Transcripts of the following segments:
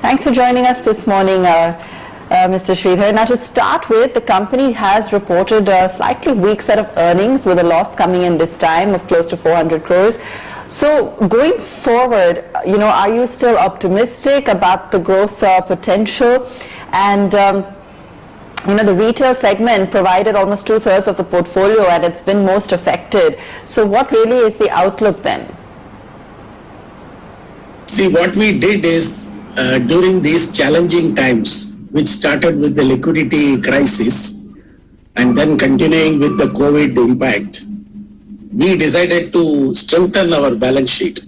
Thanks for joining us this morning, Mr. Sridhar. Now, to start with, the company has reported a slightly weak set of earnings with a loss coming in this time of close to 400 crores. So, going forward, are you still optimistic about the growth potential? And the retail segment provided almost 2/3 of the portfolio, and it's been most affected. So, what really is the outlook then? See, what we did is during these challenging times, which started with the liquidity crisis and then continuing with the COVID impact, we decided to strengthen our balance sheet.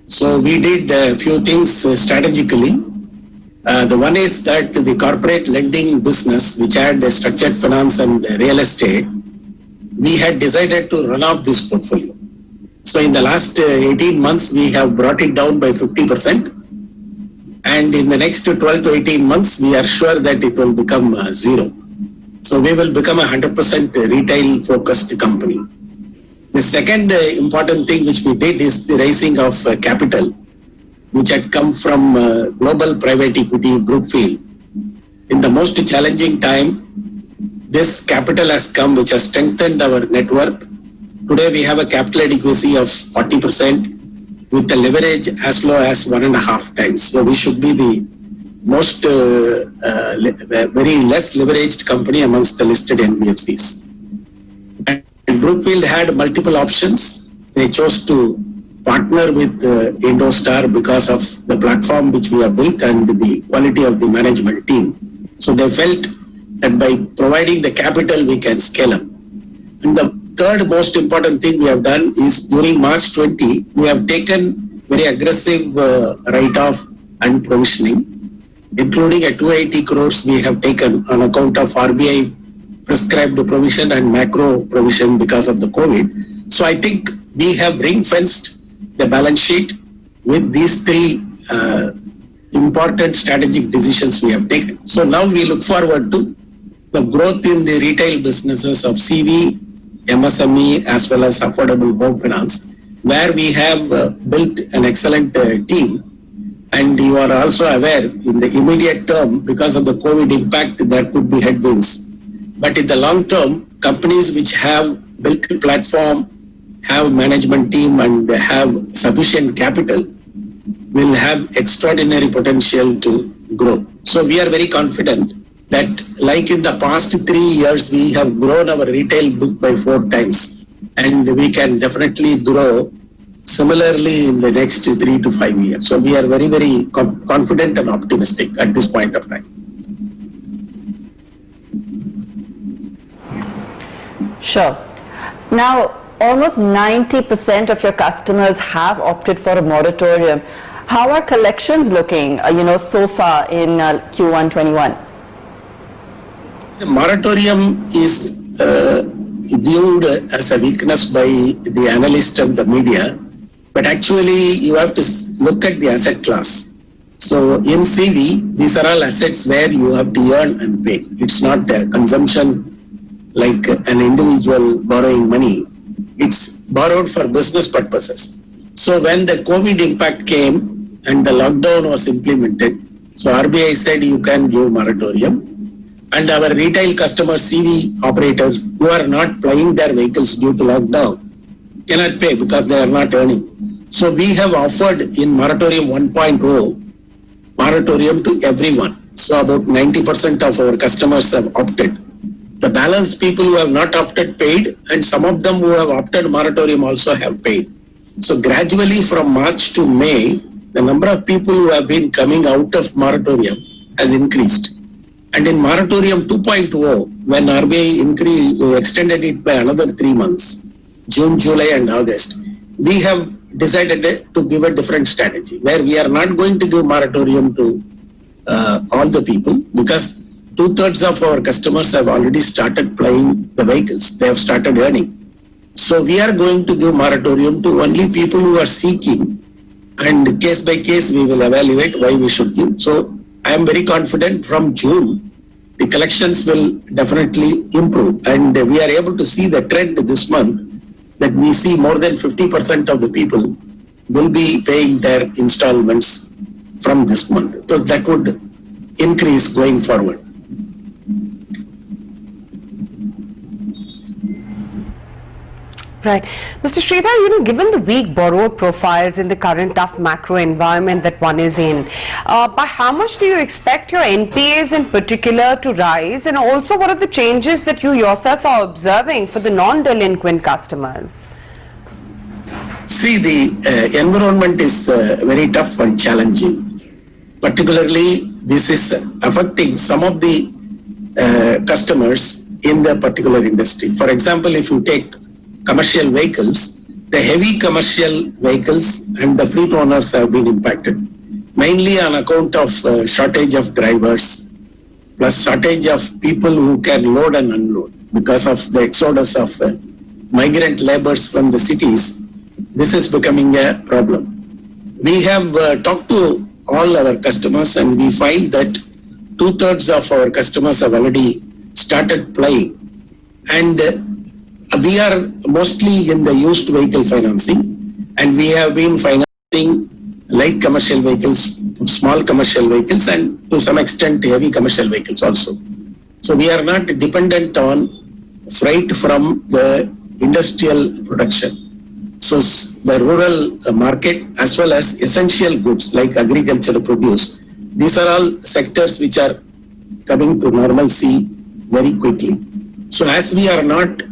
So we did a few things strategically. The one is that the corporate lending business, which had structured finance and real estate, we had decided to run off this portfolio. So in the last 18 months, we have brought it down by 50%. And in the next 12 to 18 months, we are sure that it will become zero. So we will become a 100% retail focused company. The second important thing which we did is the raising of capital, which had come from global private equity Brookfield. In the most challenging time, this capital has come, which has strengthened our net worth. Today we have a capital adequacy of 40% with the leverage as low as 1.5 times. So we should be the most very less leveraged company amongst the listed NBFCs. And Brookfield had multiple options. They chose to partner with Indostar because of the platform which we have built and the quality of the management team. So they felt that by providing the capital, we can scale up. And the third most important thing we have done is during March 20, we have taken very aggressive write-off and provisioning, including a 280 crores we have taken on account of RBI prescribed provision and macro provision because of the COVID. So I think we have ring-fenced the balance sheet with these three important strategic decisions we have taken. So now we look forward to the growth in the retail businesses of CV, MSME as well as affordable home finance, where we have built an excellent team. And you are also aware in the immediate term, because of the COVID impact, there could be headwinds. But in the long term, companies which have built a platform, have management team and have sufficient capital will have extraordinary potential to grow. So we are very confident that like in the past 3 years, we have grown our retail book by 4 times, and we can definitely grow similarly in the next 3 to 5 years. So we are very, very confident and optimistic at this point of time. Sure. Now, almost 90% of your customers have opted for a moratorium. How are collections looking, so far in Q1 21? The moratorium is viewed as a weakness by the analyst and the media, but actually you have to look at the asset class. So in CV, these are all assets where you have to earn and pay. It's not a consumption like an individual borrowing money. It's borrowed for business purposes. So when the COVID impact came and the lockdown was implemented, so RBI said you can give moratorium. And our retail customers, CV operators who are not plying their vehicles due to lockdown cannot pay because they are not earning. So we have offered in moratorium 1.0 moratorium to everyone. So about 90% of our customers have opted. The balance people who have not opted paid, and some of them who have opted moratorium also have paid. So gradually from March to May, the number of people who have been coming out of moratorium has increased. And in moratorium 2.0, when RBI extended it by another 3 months, June, July and August, we have decided to give a different strategy where we are not going to give moratorium to all the people because 2/3 of our customers have already started plying the vehicles. They have started earning. So we are going to give moratorium to only people who are seeking, and case by case we will evaluate why we should give. So I am very confident from June, the collections will definitely improve, and we are able to see the trend this month that we see more than 50% of the people will be paying their installments from this month. So that would increase going forward. Right. Mr. Sridhar, given the weak borrower profiles in the current tough macro environment that one is in, by how much do you expect your NPAs in particular to rise? And also, what are the changes that you yourself are observing for the non-delinquent customers? See, the environment is very tough and challenging. Particularly, this is affecting some of the customers in the particular industry. For example, if you take commercial vehicles, the heavy commercial vehicles and the fleet owners have been impacted, mainly on account of shortage of drivers, plus shortage of people who can load and unload because of the exodus of migrant laborers from the cities. This is becoming a problem. We have talked to all our customers and we find that 2/3 of our customers have already started playing, and we are mostly in the used vehicle financing, and we have been financing light commercial vehicles, small commercial vehicles, and to some extent heavy commercial vehicles also. So we are not dependent on freight from the industrial production. So the rural market as well as essential goods like agricultural produce, these are all sectors which are coming to normalcy very quickly. So as we are not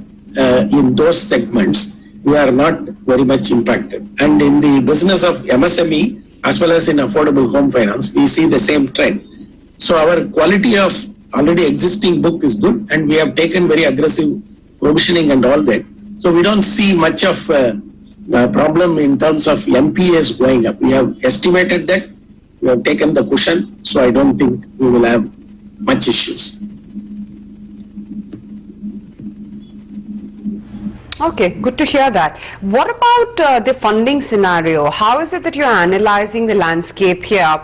in those segments, we are not very much impacted. And in the business of MSME as well as in affordable home finance, we see the same trend. So our quality of already existing book is good, and we have taken very aggressive provisioning and all that. So we don't see much of a problem in terms of NPAs going up. We have estimated that, we have taken the cushion, so I don't think we will have much issues. Okay, good to hear that. What about the funding scenario? How is it that you're analyzing the landscape here?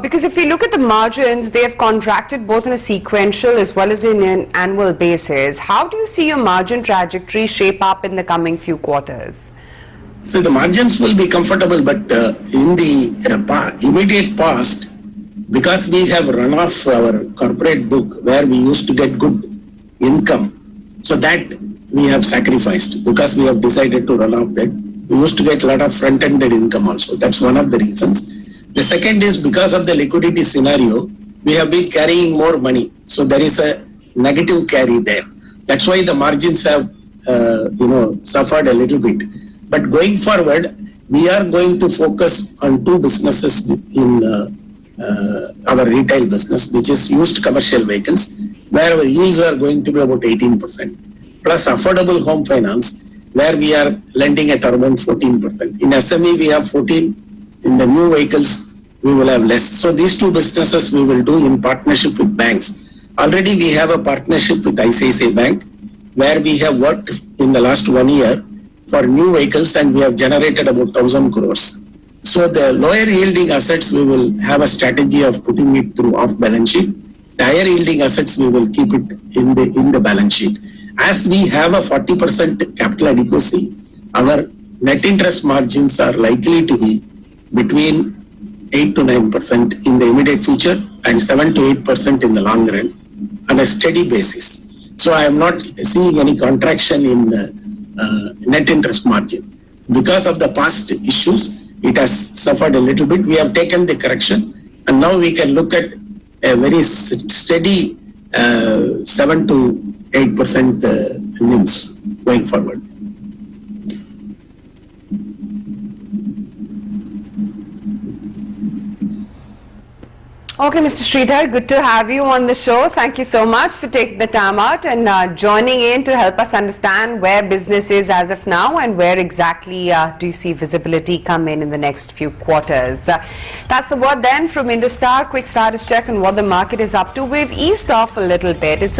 Because if we look at the margins, they have contracted both on a sequential as well as in an annual basis. How do you see your margin trajectory shape up in the coming few quarters? So the margins will be comfortable, but in the immediate past, because we have run off our corporate book where we used to get good income, so that we have sacrificed because we have decided to run off that. We used to get a lot of front-ended income also. That's one of the reasons. The second is because of the liquidity scenario, we have been carrying more money. So there is a negative carry there. That's why the margins have, suffered a little bit. But going forward, we are going to focus on two businesses in our retail business, which is used commercial vehicles, where our yields are going to be about 18%. Plus affordable home finance, where we are lending at around 14%. In SME, we have 14. In the new vehicles, we will have less. So these two businesses we will do in partnership with banks. Already we have a partnership with ICICI Bank, where we have worked in the last 1 year for new vehicles, and we have generated about 1,000 crores. So the lower yielding assets, we will have a strategy of putting it through off balance sheet. The higher yielding assets, we will keep it in the balance sheet. As we have a 40% capital adequacy, our net interest margins are likely to be between 8 to 9% in the immediate future and 7 to 8% in the long run on a steady basis. So I am not seeing any contraction in net interest margin. Because of the past issues, it has suffered a little bit. We have taken the correction, and now we can look at a very steady 7 to 8% NIMs going forward. Okay, Mr. Sridhar, good to have you on the show. Thank you so much for taking the time out and joining in to help us understand where business is as of now and where exactly do you see visibility come in the next few quarters. That's the word then from IndusStar. Quick status check on what the market is up to. We've eased off a little bit. It's a bit